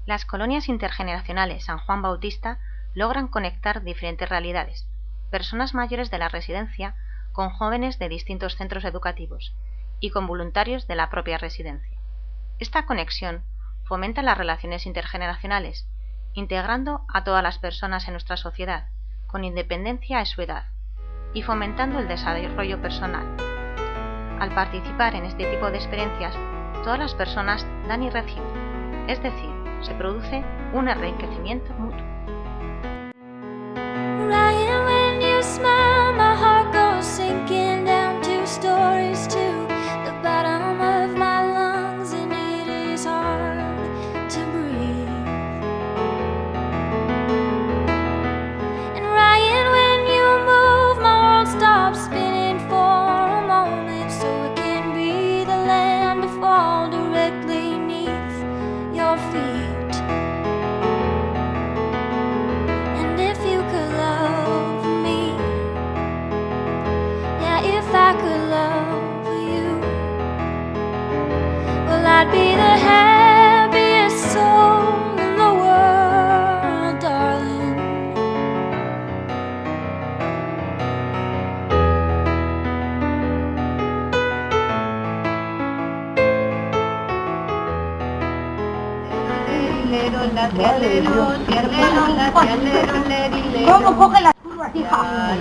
Las colonias intergeneracionales San Juan Bautista logran conectar diferentes realidades, personas mayores de la residencia con jóvenes de distintos centros educativos y con voluntarios de la propia residencia. Esta conexión fomenta las relaciones intergeneracionales, integrando a todas las personas en nuestra sociedad, con independencia de su edad, y fomentando el desarrollo personal. Al participar en este tipo de experiencias, todas las personas dan y reciben, es decir, se produce un enriquecimiento mutuo. I'd be the happiest soul in the world, darling. ¿Cómo coge las curvas, hija?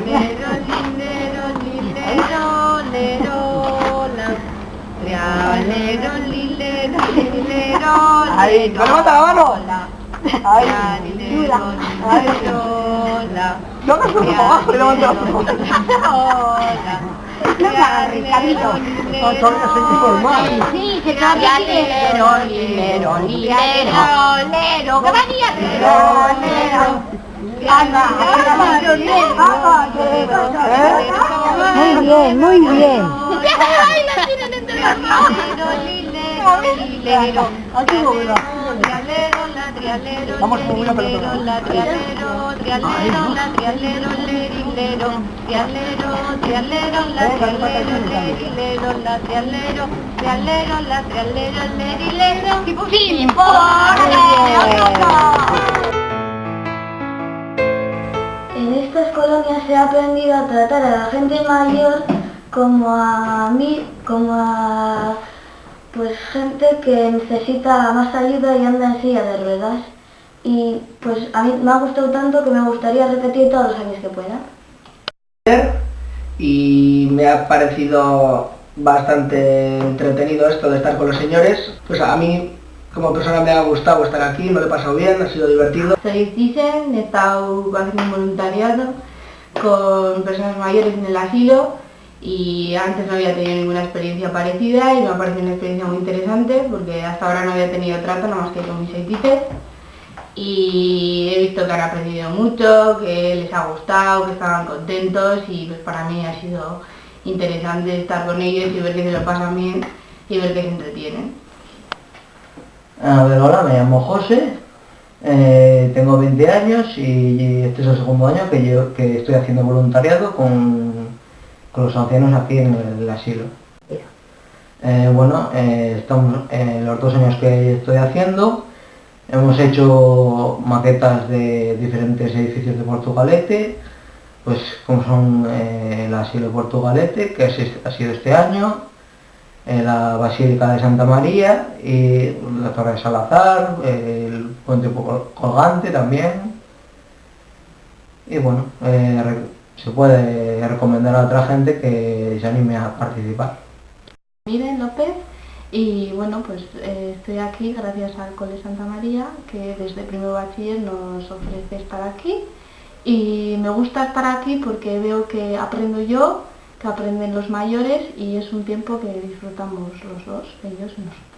Ahí, levanta la mano. Ahí, no me subo para abajo y levanta la mano. No me agarres, Carlitos. Todavía se informa. Sí, se cambia. Lero, lero, lero, que venía lero. Muy bien, muy bien. Vamos con una pelota. En estas colonias he aprendido a tratar a la gente mayor como a mí, como a pues gente que necesita más ayuda y anda en silla de ruedas. Y pues a mí me ha gustado tanto que me gustaría repetir todos los años que pueda. Y me ha parecido bastante entretenido esto de estar con los señores. Pues a mí como persona me ha gustado estar aquí, me lo he pasado bien, ha sido divertido. Soy Thyssen, he estado haciendo un voluntariado con personas mayores en el asilo y antes no había tenido ninguna experiencia parecida y me ha parecido una experiencia muy interesante porque hasta ahora no había tenido trato nada más que con mis Thyssen y he visto que han aprendido mucho, que les ha gustado, que estaban contentos y pues para mí ha sido interesante estar con ellos y ver que se lo pasan bien y ver que se entretienen. A ver, hola, me llamo José, tengo 20 años y este es el segundo año que estoy haciendo voluntariado con los ancianos aquí en el asilo. Estamos en los 2 años que estoy haciendo, hemos hecho maquetas de diferentes edificios de Portugalete, pues como son el asilo de Portugalete, que ha sido este año, la Basílica de Santa María y la Torre de Salazar, el puente colgante también. Y bueno, se puede recomendar a otra gente que se anime a participar. Miren López y bueno, pues estoy aquí gracias al Cole Santa María que desde primero bachiller nos ofrece estar aquí y me gusta estar aquí porque veo que aprendo yo, que aprenden los mayores y es un tiempo que disfrutamos los dos, ellos y nosotros.